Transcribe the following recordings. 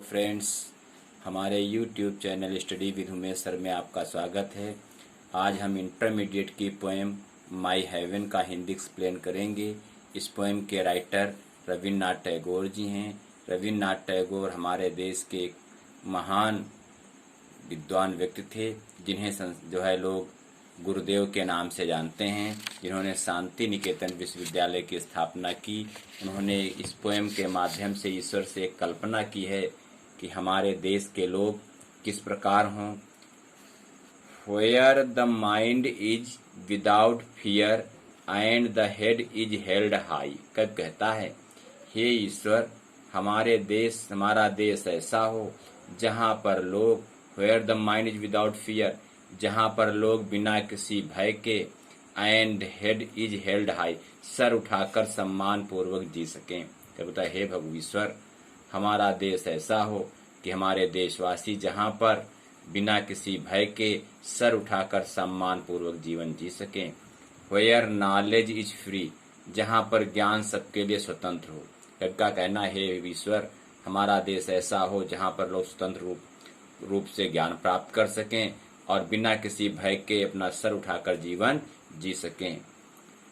Friends, हमारे YouTube channel study with Umesh sir में आपका स्वागत है। आज हम इंटरमीडिएट की पोएम माई हेवन का हिंदी एक्सप्लेन करेंगे। इस पोएम के राइटर रविन्द्रनाथ टैगोर जी हैं। रविन्द्रनाथ टैगोर हमारे देश के एक महान विद्वान व्यक्ति थे, जिन्हें लोग गुरुदेव के नाम से जानते हैं, जिन्होंने शांति निकेतन विश्वविद्यालय की स्थापना की। उन्होंने इस पोएम के माध्यम से ईश्वर से एक कल्पना की है कि हमारे देश के लोग किस प्रकार हों। Where the mind is without fear and the head is held high। कब कहता है, हे ईश्वर, हमारा देश ऐसा हो जहाँ पर लोग Where the mind is without fear, जहाँ पर लोग बिना किसी भय के and head is held high, sir उठाकर सम्मान पूर्वक जी सकें। कहता है, हे प्रभु ईश्वर, हमारा देश ऐसा हो कि हमारे देशवासी जहाँ पर बिना किसी भय के सर उठाकर सम्मान पूर्वक जीवन जी सकें। Where knowledge is free, जहाँ पर ज्ञान सबके लिए स्वतंत्र हो। सबका कहना है, हे ईश्वर, हमारा देश ऐसा हो जहाँ पर लोग स्वतंत्र रूप से ज्ञान प्राप्त कर सकें और बिना किसी भय के अपना सर उठाकर जीवन जी सकें।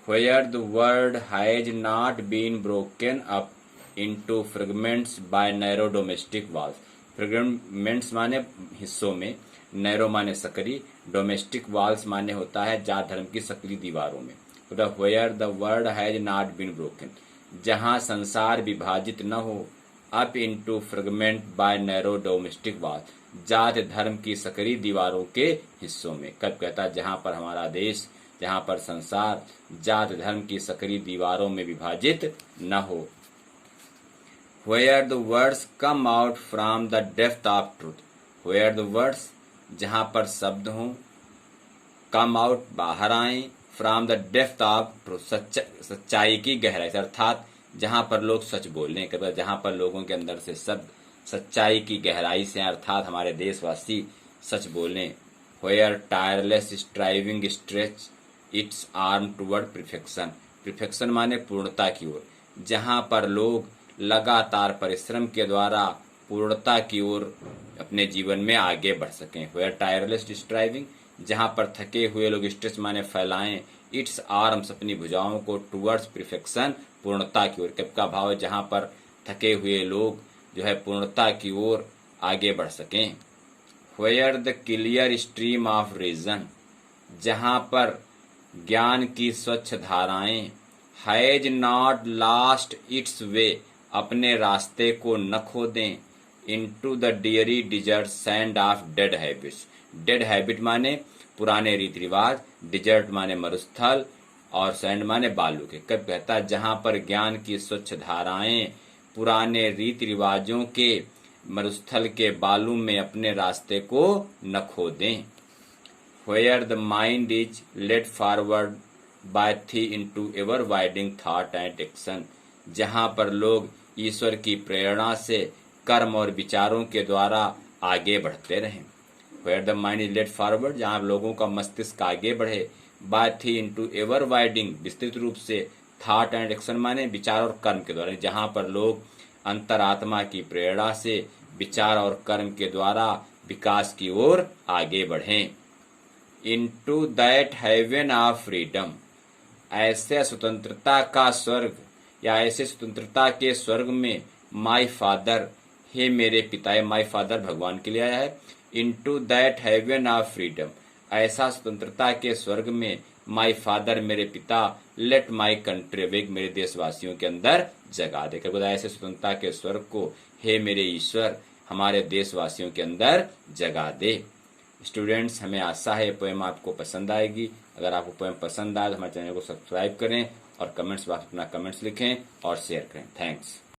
Where the world has not been broken up into fragments by narrow domestic walls। Fragments माने हिस्सों में, नैरो माने सकरी, डोमेस्टिक वॉल्स माने होता है जात धर्म की सकली दीवारों में। Where the world has not been broken, जहाँ संसार विभाजित न हो, up into fragment by narrow domestic walls, जात धर्म की सकरी दीवारों के हिस्सों में। कब कहता है, जहाँ पर हमारा देश, जहाँ पर संसार जात धर्म की सकरी दीवारों में विभाजित न हो। Where the words come out from the depth of truth, where the words, जहाँ पर शब्द हों, come out, बाहर आए, from the depth of truth, सच्चाई की गहराई से, अर्थात जहाँ पर लोग सच बोलें, जहाँ पर लोगों के अंदर से शब्द सच्चाई की गहराई से, अर्थात हमारे देशवासी सच बोलें। Where tireless striving stretch its arm toward perfection, perfection माने पूर्णता की ओर, जहाँ पर लोग लगातार परिश्रम के द्वारा पूर्णता की ओर अपने जीवन में आगे बढ़ सकें। Where tireless striving, जहाँ पर थके हुए लोग स्ट्रेच माने फैलाएं, इट्स आर्म्स, अपनी भुजाओं को, टूवर्ड्स परफेक्शन, पूर्णता की ओर। कब का भाव है, जहाँ पर थके हुए लोग पूर्णता की ओर आगे बढ़ सकें। Where the clear stream of reason, जहाँ पर ज्ञान की स्वच्छ धाराएं, has not lost its way, अपने रास्ते को न खो दें, into the dreary desert sand of dead habits। Dead habit माने पुराने रीति रिवाज, डिजर्ट माने मरुस्थल और सैंड माने बालू के। कब कहता है, जहाँ पर ज्ञान की स्वच्छ धाराएं पुराने रीति रिवाजों के मरुस्थल के बालू में अपने रास्ते को न खो दें। Where the mind is led forward by thee into ever widening thought and action, जहाँ पर लोग ईश्वर की प्रेरणा से कर्म और विचारों के द्वारा आगे बढ़ते रहें। Where the mind is led forward, जहाँ लोगों का मस्तिष्क आगे बढ़े, by thee into ever widening, विस्तृत रूप से, थॉट एंड एक्शन माने विचार और कर्म के द्वारा, जहाँ पर लोग अंतरात्मा की प्रेरणा से विचार और कर्म के द्वारा विकास की ओर आगे बढ़ें। Into that heaven of freedom, ऐसे स्वतंत्रता का स्वर्ग या ऐसे स्वतंत्रता के स्वर्ग में, माई फादर, हे मेरे पिता, माई फादर भगवान के लिए आया है। Into that heaven of freedom, ऐसा स्वतंत्रता के स्वर्ग में, माई फादर, मेरे पिता, लेट माई कंट्री वेक, मेरे देशवासियों के अंदर जगा दे। ऐसे स्वतंत्रता के स्वर्ग को, हे मेरे ईश्वर, हमारे देशवासियों के अंदर जगा दे। स्टूडेंट्स, हमें आशा है पोएम आपको पसंद आएगी। अगर आपको पोएम पसंद आए तो हमारे चैनल को सब्सक्राइब करें और कमेंट्स बॉक्स में अपना कमेंट्स लिखें और शेयर करें। थैंक्स।